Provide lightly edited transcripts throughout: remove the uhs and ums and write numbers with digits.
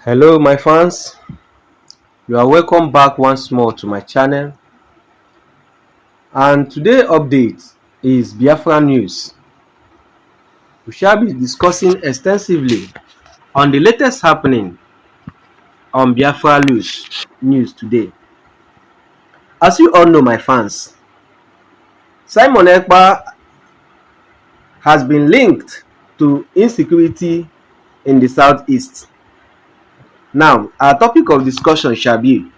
Hello my fans, you are welcome back once more to my channel, and today's update is Biafra news. We shall be discussing extensively on the latest happening on Biafra news today. As you all know my fans, Simon Ekpa has been linked to insecurity in the southeast. Now, our topic of discussion shall be: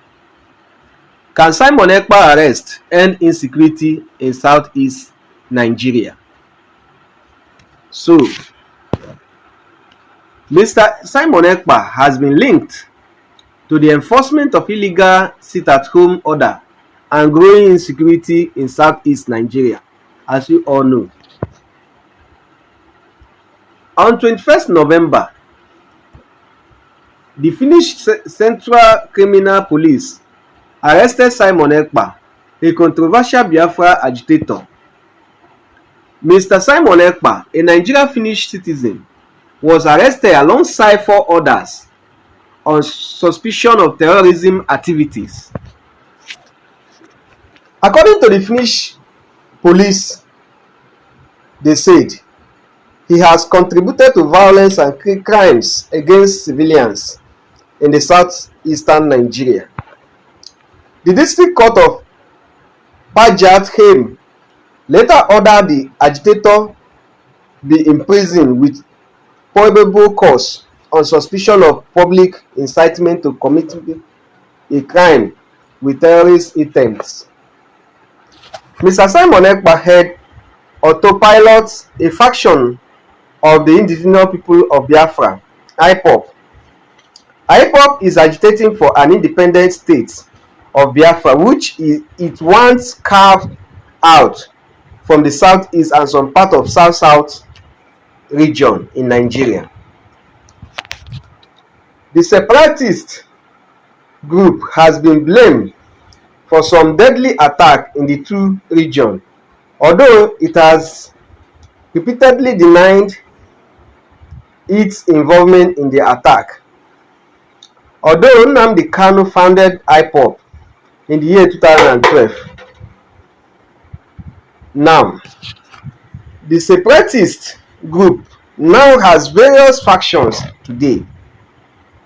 can Simon Ekpa arrest end insecurity in southeast Nigeria? So, Mr. Simon Ekpa has been linked to the enforcement of illegal sit-at-home order and growing insecurity in southeast Nigeria, as you all know. On 21st November, the Finnish Central Criminal Police arrested Simon Ekpa, a controversial Biafra agitator. Mr. Simon Ekpa, a Nigerian-Finnish citizen, was arrested alongside 4 others on suspicion of terrorism activities. According to the Finnish police, they said he has contributed to violence and crimes against civilians in the southeastern Nigeria. The district court of Pajat later ordered the agitator be imprisoned with probable cause on suspicion of public incitement to commit a crime with terrorist intent. Mr. Simon Ekpa head Autopilot, a faction of the indigenous people of Biafra, IPOB. IPOB is agitating for an independent state of Biafra, which it once carved out from the southeast and some part of south-south region in Nigeria. The separatist group has been blamed for some deadly attack in the two regions, although it has repeatedly denied its involvement in the attack. Although Nnamdi Kanu founded IPOB in the year 2012, now the separatist group now has various factions today.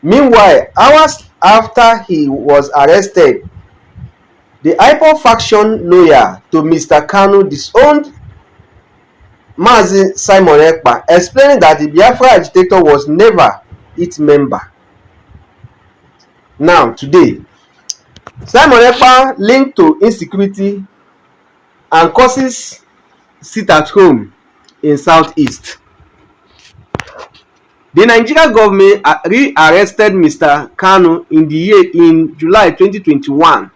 Meanwhile, hours after he was arrested, the IPOB faction loyal to Mr. Kanu disowned Mazi Simon Ekpa, explaining that the Biafra agitator was never its member. Now, today, Simon Ekpa linked to insecurity and causes sit-at-home in southeast. The Nigerian government re-arrested Mr. Kanu in July 2021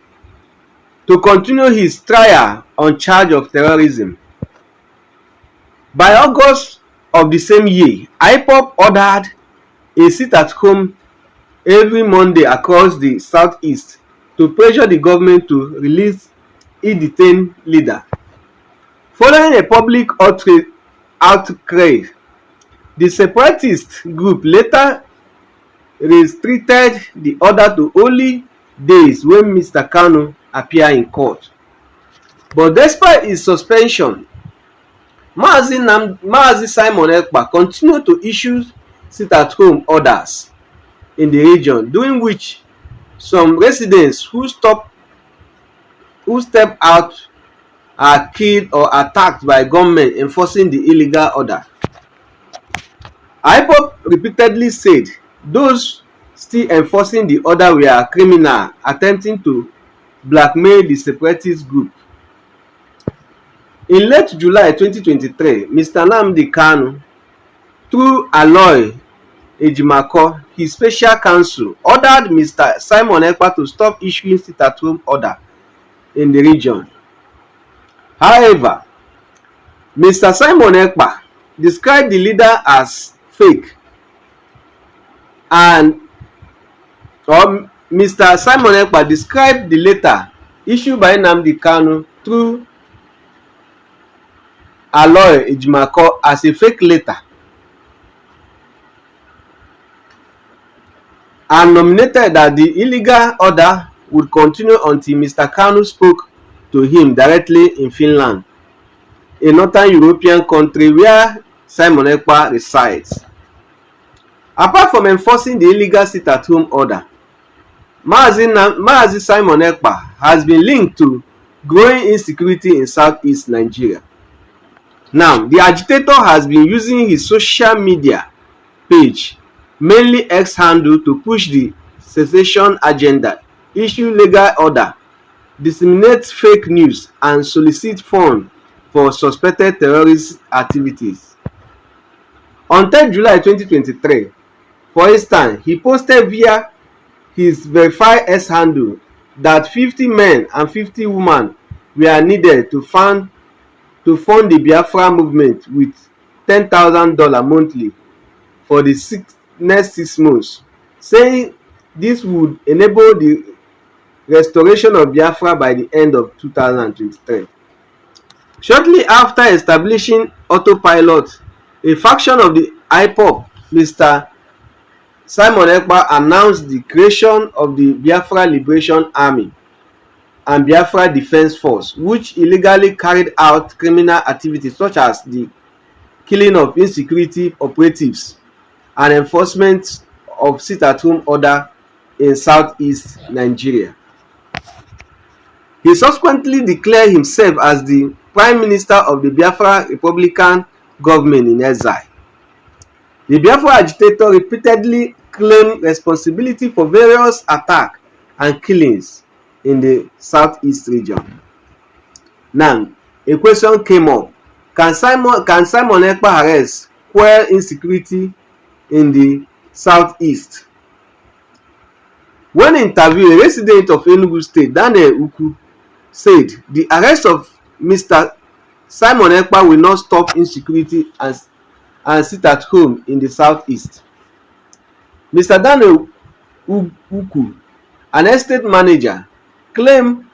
to continue his trial on charge of terrorism. By August of the same year, IPOB ordered a sit-at-home every Monday across the southeast to pressure the government to release its detained leader. Following a public outcry, the separatist group later restricted the order to only days when Mr. Kanu appeared in court. But despite his suspension, Mazi Simon Ekpa continued to issue sit-at-home orders in the region, during which some residents who stepped out are killed or attacked by gunmen enforcing the illegal order. IPOB repeatedly said those still enforcing the order were criminals attempting to blackmail the separatist group. In late July 2023, Mr. Nnamdi Kanu, through Aloy Ejimakor, his special counsel, ordered Mr. Simon Ekpa to stop issuing sit-at-home order in the region. However, Mr. Simon Ekpa described the leader as fake, and Mr. Simon Ekpa described the letter issued by Nnamdi Kanu through Aloy Ejimakor as a fake letter. and nominated that the illegal order would continue until Mr. Kanu spoke to him directly in Finland, a northern European country where Simon Ekpa resides. Apart from enforcing the illegal sit-at-home order, Mazi Simon Ekpa has been linked to growing insecurity in southeast Nigeria. Now, the agitator has been using his social media page, mainly X handle, to push the secession agenda, issue legal order, disseminate fake news, and solicit funds for suspected terrorist activities. On 10 July 2023, for instance, he posted via his verified X handle that 50 men and 50 women were needed to fund the Biafra movement with $10,000 monthly for the next 6 months, saying this would enable the restoration of Biafra by the end of 2023. Shortly after establishing autopilot, a faction of the IPOB, Mr. Simon Ekpa announced the creation of the Biafra Liberation Army and Biafra Defence Force, which illegally carried out criminal activities such as the killing of insecurity operatives and enforcement of sit-at-home order in southeast Nigeria. He subsequently declared himself as the Prime Minister of the Biafra Republican government in exile. The Biafra agitator repeatedly claimed responsibility for various attacks and killings in the southeast region. Now, a question came up. Can Simon Ekpa arrest Quell insecurity in the southeast? When interviewed, a resident of Enugu State, Daniel Uku, said the arrest of Mr. Simon Ekpa will not stop insecurity and sit at home in the southeast. Mr. Daniel Uku, an estate manager, claimed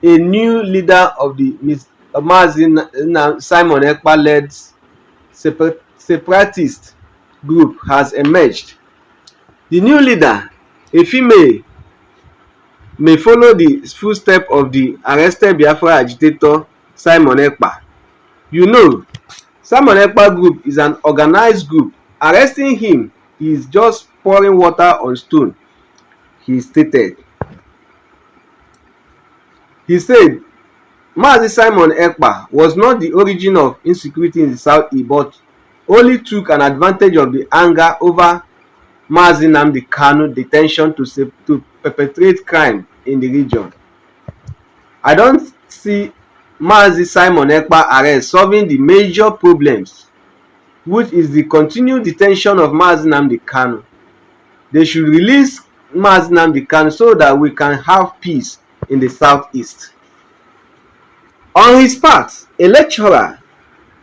a new leader of the Mazi Simon Ekpa-led separatist group has emerged. The new leader, a female, may follow the footsteps of the arrested Biafra agitator Simon Ekpa. You know, Simon Ekpa group is an organized group. Arresting him is just pouring water on stone, he stated. He said Mazi Simon Ekpa was not the origin of insecurity in the southeast, but only took an advantage of the anger over Mazi Nnamdi Kanu detention to perpetrate crime in the region. I don't see Mazi Simon Ekpa arrest solving the major problems, which is the continued detention of Mazi Nnamdi Kanu. They should release Mazi Nnamdi Kanu so that we can have peace in the southeast. On his part, a lecturer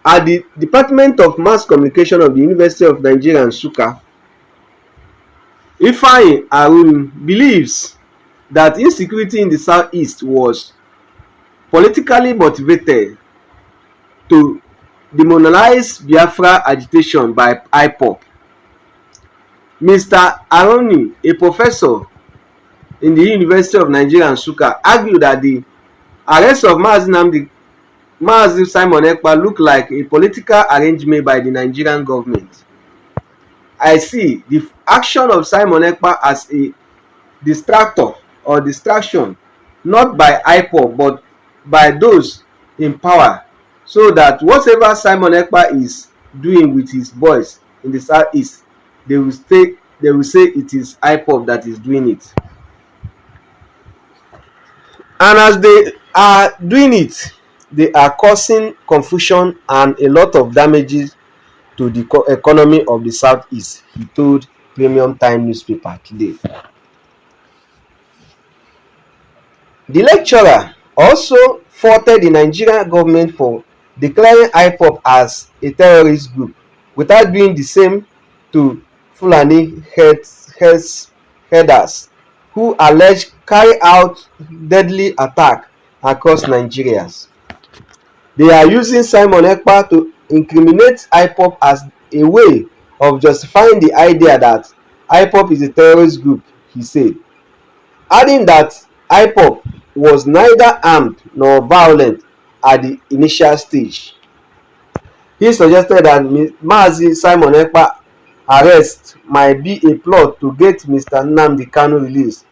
at the Department of Mass Communication of the University of Nigeria, Nsukka, Ifeanyi Arun, believes that insecurity in the southeast was politically motivated to demoralize Biafra agitation by IPOB. Mr. Aroni, a professor in the University of Nigeria, Nsukka, argued that the arrest of Mazi Simon Ekpa looked like a political arrangement by the Nigerian government. I see the action of Simon Ekpa as a distractor or distraction, not by IPOB but by those in power, so that whatever Simon Ekpa is doing with his boys in the southeast, they will say it is IPOB that is doing it. And as they are doing it, they are causing confusion and a lot of damages to the economy of the southeast, he told Premium Time newspaper today. The lecturer also faulted the Nigerian government for declaring IPOB as a terrorist group without doing the same to Fulani herders who alleged carry out deadly attack across Nigeria. They are using Simon Ekpa to incriminate IPOB as a way of justifying the idea that IPOB is a terrorist group, he said, adding that IPOB was neither armed nor violent at the initial stage. He suggested that Mazi Simon Ekpa arrest might be a plot to get Mr. Nnamdi Kanu released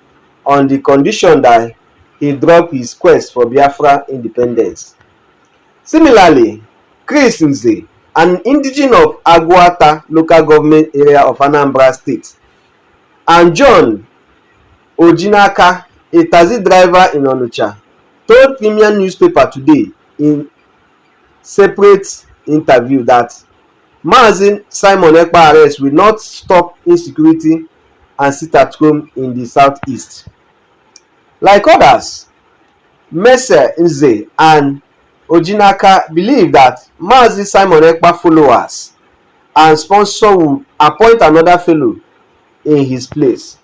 on the condition that he drop his quest for Biafra independence. Similarly, Chris Nze, an indigene of Agwata local government area of Anambra State, and John Ojinaka, a taxi driver in Onitsha, told Premium Newspaper Today in separate interview that Mazi Simon Ekpa arrest will not stop insecurity and sit at home in the southeast. Like others, Mese Nze and Ojinaka believe that Mazi Simon Ekpa followers and sponsor will appoint another fellow in his place.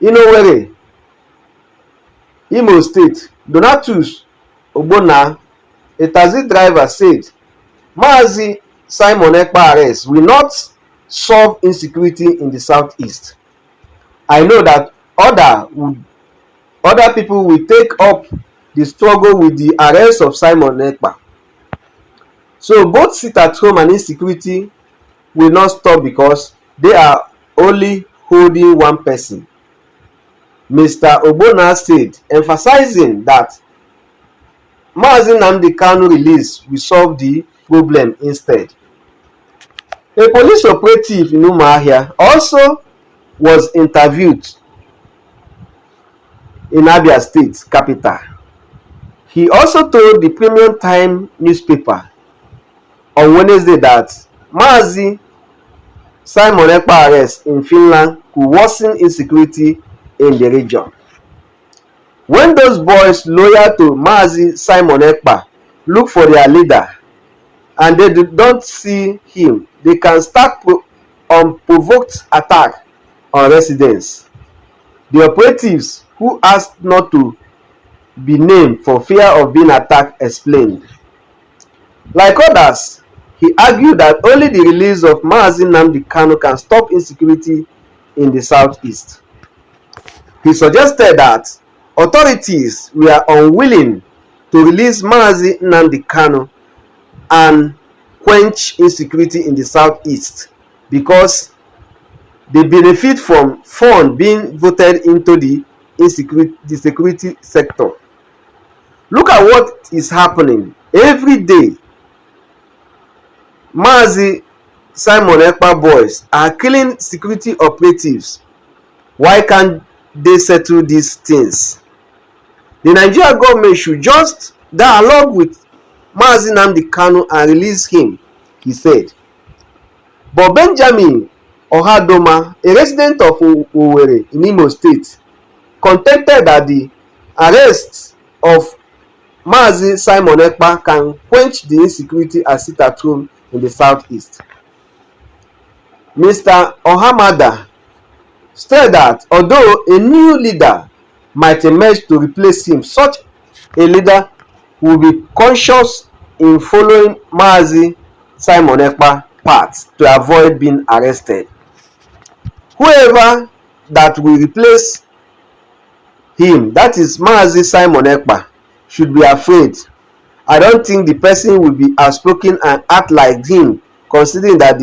In Owerri, Imo State, Donatus Ogbonna, a taxi driver, said Mazi Simon Ekpa arrest will not solve insecurity in the southeast. I know that other people will take up the struggle with the arrest of Simon Ekpa. So both sit at home and insecurity will not stop because they are only holding one person, Mr. Ogbonna said, emphasizing that Mazi Nnamdi Kanu release will solve the problem instead. A police operative in Umuahia also was interviewed in Abia State capital. He also told the Premium Time newspaper on Wednesday that Mazi Simon Ekpa arrest in Finland could worsen insecurity in the region. When those boys loyal to Mazi Simon Ekpa look for their leader and they don't see him, they can start unprovoked attack on residents. The operatives, who asked not to be named for fear of being attacked, explained. Like others, he argued that only the release of Mazi Nnamdi Kanu can stop insecurity in the southeast. He suggested that authorities were unwilling to release Mazi Nnamdi Kanu and quench insecurity in the southeast because they benefit from funds being voted into the security sector. Look at what is happening every day. Mazi Simon Ekpa boys are killing security operatives. Why can't they settle these things? The Nigerian government should just dialogue with Mazi Nnamdi Kanu and release him, he said. But Benjamin Ohadoma, a resident of Owerri in Imo State, contended that the arrest of Mazi Simon Ekpa can quench the insecurity and sit at home in the southeast. Mr. Ohamada said that although a new leader might emerge to replace him, such a leader will be conscious in following Mazi Simon Ekpa path to avoid being arrested. Whoever that will replace him, that is Mazi Simon Ekpa, should be afraid. I don't think the person will be outspoken and act like him, considering that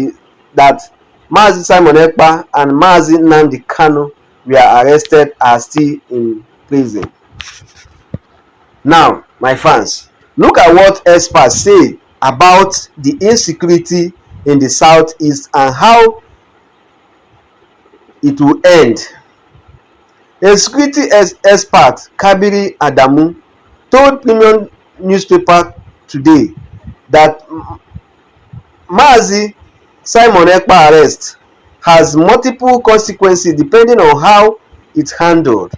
Mazi Simon Ekpa and Mazi Nnamdi Kanu were arrested are still in prison. Now, my fans, look at what experts say about the insecurity in the southeast and how it will end. A security expert, Kabiri Adamu, told Premium Newspaper Today that Mazi Simon Ekpa arrest has multiple consequences depending on how it's handled.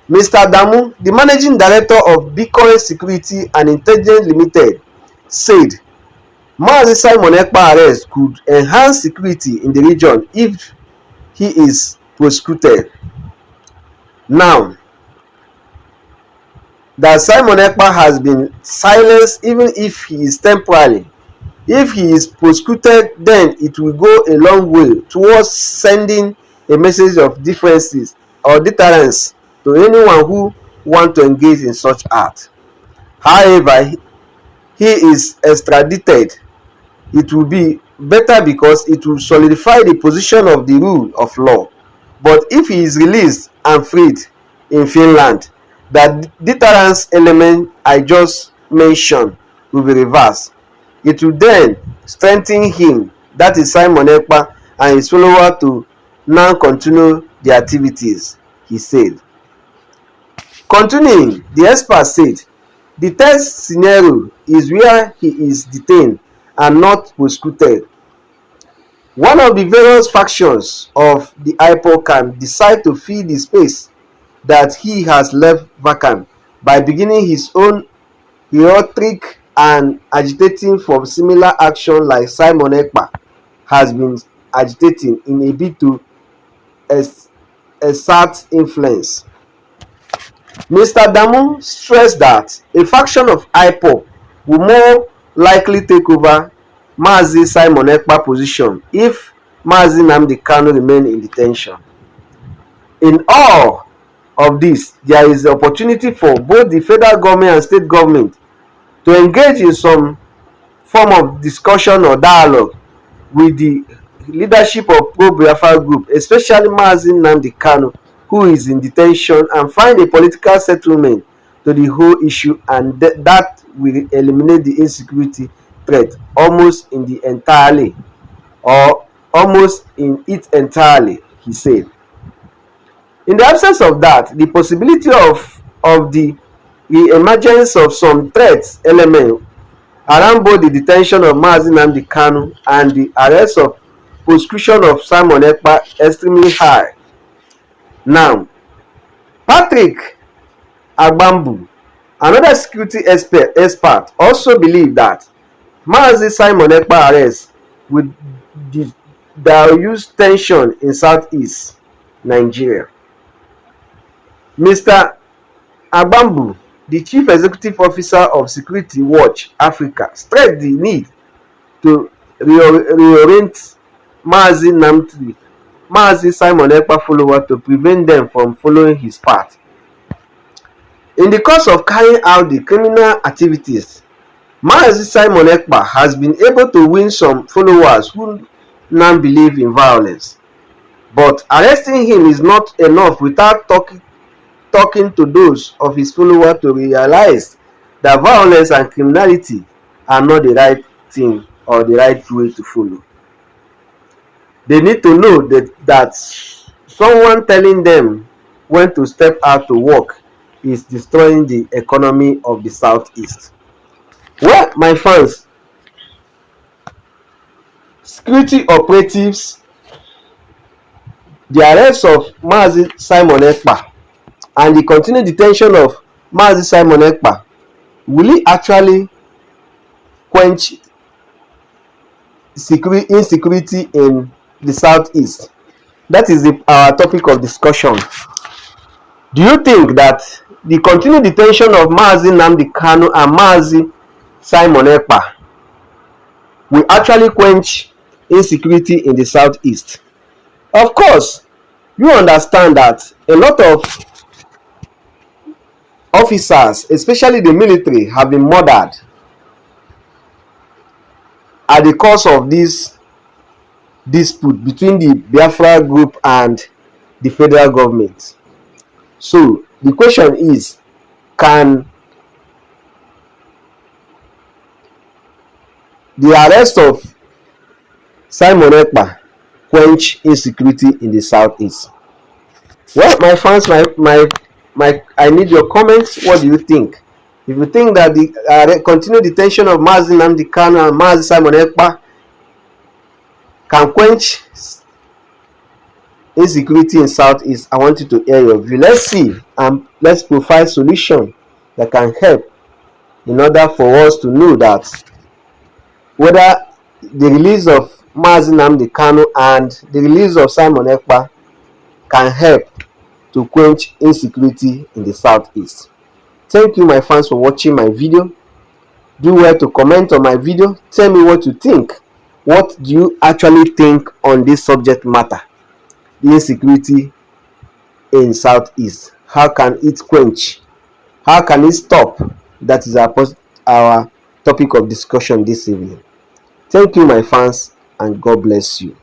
Mr. Adamu, the managing director of Bitcoin Security and Intelligence Limited, said Mazi Simon Ekpa arrest could enhance security in the region if he is prosecuted. Now that Simon Ekpa has been silenced, even if he is temporarily, If he is prosecuted, then it will go a long way towards sending a message of differences or deterrence to anyone who want to engage in such act. However, he is extradited, it will be better because it will solidify the position of the rule of law. But if he is released and freed in Finland, that deterrence element I just mentioned will be reversed. It will then strengthen him, that is Simon Ekpa, and his followers to now continue their activities, he said. Continuing, the expert said, the third scenario is where he is detained and not prosecuted. One of the various factions of the IPOB can decide to fill the space that he has left vacant by beginning his own rhetoric and agitating for similar action like Simon Ekpa has been agitating in a bid to exert influence. Mr. Damu stressed that a faction of IPOB will more likely take over Mazi Simon Ekpa position if Mazi Nnamdi Kanu remain in detention. In all of this, there is the opportunity for both the federal government and state government to engage in some form of discussion or dialogue with the leadership of pro-Biafra group, especially Mazi Nnamdi Kanu, who is in detention, and find a political settlement to the whole issue, and that will eliminate the insecurity threat almost in the entirely, or almost in it entirely, he said. In the absence of that, the possibility of the emergence of some threat element around both the detention of Mazi Nnamdi Kanu and the arrest of prosecution of Simon Ekpa extremely high. Now, Patrick Agbambu, another security expert, also believe that Mazi Simon Ekpa arrest will diffuse tension in southeast Nigeria. Mr. Agbambu, the chief executive officer of Security Watch Africa, stressed the need to reorient Mazi Simon Ekpa followers to prevent them from following his path. In the course of carrying out the criminal activities, Mazi Simon Ekpa has been able to win some followers who now believe in violence. But arresting him is not enough without talking to those of his followers to realize that violence and criminality are not the right thing or the right way to follow. They need to know that someone telling them when to step out to work is destroying the economy of the southeast. Well, my fans, security operatives, the arrest of Mazi Simon Ekpa and the continued detention of Mazi Simon Ekpa, will it actually quench insecurity in the southeast? That is our topic of discussion. Do you think that the continued detention of Mazi Nnamdi Kanu and Mazi Simon Ekpa will actually quench insecurity in the southeast? Of course, you understand that a lot of officers, especially the military, have been murdered at the cause of this dispute between the Biafra group and the federal government. So the question is, can the arrest of Simon Ekpa quench insecurity in the southeast? Well, my fans, I need your comments. What do you think? If you think that the continued detention of Mazi Nnamdi Kanu and Mazi Simon Ekpa can quench insecurity in southeast, I want you to hear your view. Let's see, and let's provide solution that can help in order for us to know that whether the release of Mazi Nnamdi Kanu and the release of Simon Ekpa can help to quench insecurity in the southeast. Thank you, my fans, for watching my video. Do well to comment on my video. Tell me what you think. What do you actually think on this subject matter? The insecurity in Southeast. How can it quench? How can it stop? That is our topic of discussion this evening. Thank you, my fans, and God bless you.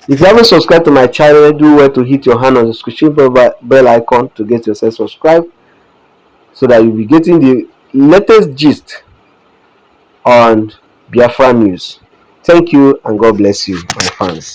If you haven't subscribed to my channel, do well to hit your hand on the subscription bell icon to get yourself subscribed so that you'll be getting the latest gist on Biafra news. Thank you, and God bless you, my fans.